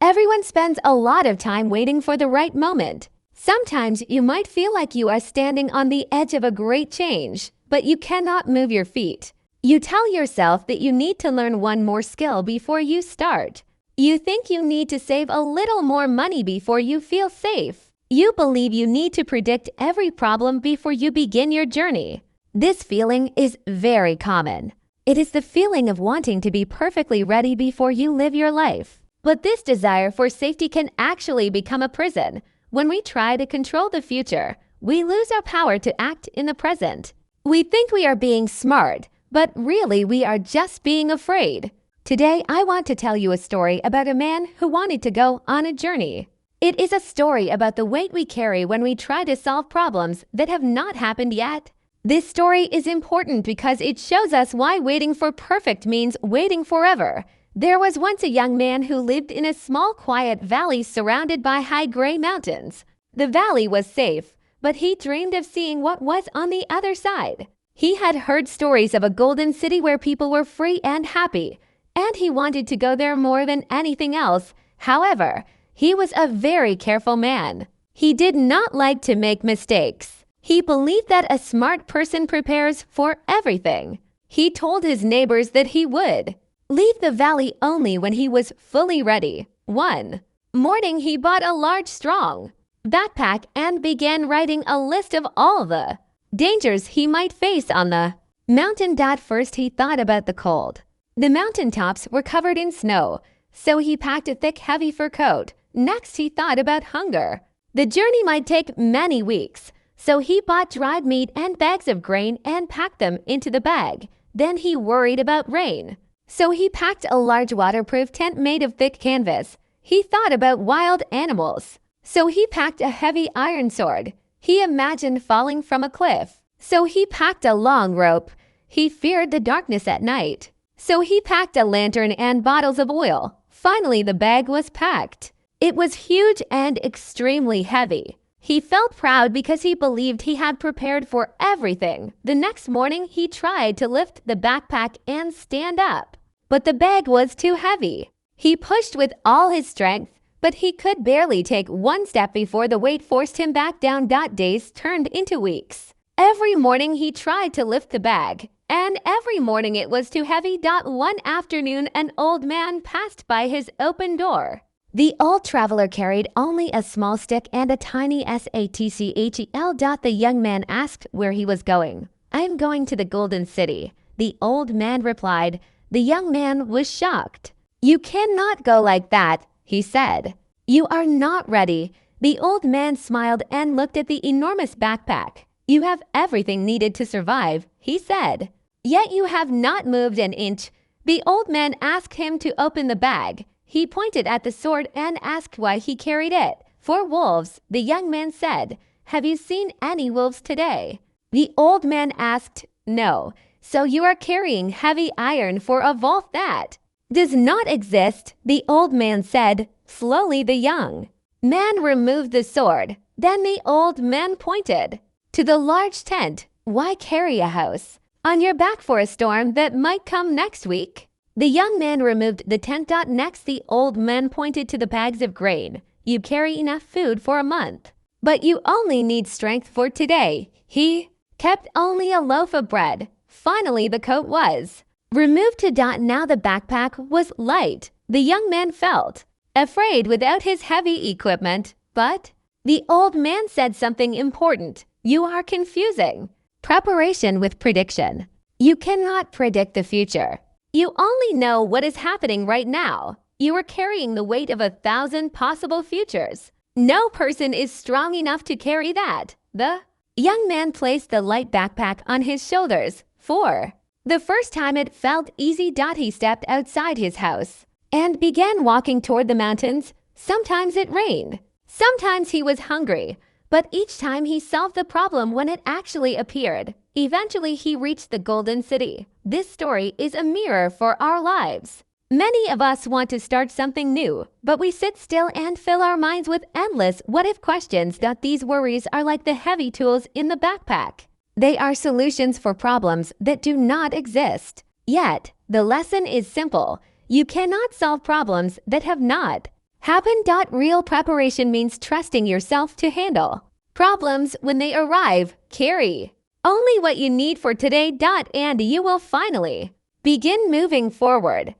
Everyone spends a lot of time waiting for the right moment. Sometimes you might feel like you are standing on the edge of a great change, but you cannot move your feet. You tell yourself that you need to learn one more skill before you start. You think you need to save a little more money before you feel safe. You believe you need to predict every problem before you begin your journey. This feeling is very common. It is the feeling of wanting to be perfectly ready before you live your life. But this desire for safety can actually become a prison. When we try to control the future, we lose our power to act in the present. We think we are being smart, but really we are just being afraid. Today, I want to tell you a story about a man who wanted to go on a journey. It is a story about the weight we carry when we try to solve problems that have not happened yet. This story is important because it shows us why waiting for perfect means waiting forever. There was once a young man who lived in a small, quiet valley surrounded by high gray mountains. The valley was safe, but he dreamed of seeing what was on the other side. He had heard stories of a golden city where people were free and happy, and he wanted to go there more than anything else. However, he was a very careful man. He did not like to make mistakes. He believed that a smart person prepares for everything. He told his neighbors that he would leave the valley only when he was fully ready. One morning, he bought a large, strong backpack and began writing a list of all the dangers he might face on the mountain. At first, he thought about the cold. The mountaintops were covered in snow, so he packed a thick, heavy fur coat. Next, he thought about hunger. The journey might take many weeks, so he bought dried meat and bags of grain and packed them into the bag. Then he worried about rain, so he packed a large waterproof tent made of thick canvas. He thought about wild animals, so he packed a heavy iron sword. He imagined falling from a cliff, so he packed a long rope. He feared the darkness at night, so he packed a lantern and bottles of oil. Finally, the bag was packed. It was huge and extremely heavy. He felt proud because he believed he had prepared for everything. The next morning, he tried to lift the backpack and stand up, but the bag was too heavy. He pushed with all his strength, but he could barely take one step before the weight forced him back down. Days turned into weeks. Every morning, he tried to lift the bag, and every morning it was too heavy. One afternoon, an old man passed by his open door. The old traveler carried only a small stick and a tiny satchel. The young man asked where he was going. "I am going to the Golden City," the old man replied. The young man was shocked. "You cannot go like that," he said. "You are not ready." The old man smiled and looked at the enormous backpack. "You have everything needed to survive," he said. "Yet you have not moved an inch." The old man asked him to open the bag. He pointed at the sword and asked why he carried it. "For wolves," the young man said. "Have you seen any wolves today?" The old man asked. "No." "So you are carrying heavy iron for a wolf that does not exist," the old man said. Slowly, the young man removed the sword. Then the old man pointed to the large tent. "Why carry a house on your back for a storm that might come next week?" The young man removed the tent. Next, the old man pointed to the bags of grain. "You carry enough food for a month, but you only need strength for today." He kept only a loaf of bread. Finally, the coat was removed. Now the backpack was light. The young man felt afraid without his heavy equipment, but the old man said something important. "You are confusing preparation with prediction. You cannot predict the future. You only know what is happening right now. You are carrying the weight of 1,000 possible futures. No person is strong enough to carry that." The young man placed the light backpack on his shoulders. For the first time, it felt easy. He stepped outside his house and began walking toward the mountains. Sometimes it rained. Sometimes he was hungry. But each time he solved the problem when it actually appeared. Eventually, he reached the Golden City. This story is a mirror for our lives. Many of us want to start something new, but we sit still and fill our minds with endless what-if questions. These worries are like the heavy tools in the backpack. They are solutions for problems that do not exist. Yet, the lesson is simple. You cannot solve problems that have not Happen. Real preparation means trusting yourself to handle problems when they arrive. Carry only what you need for today. And you will finally begin moving forward.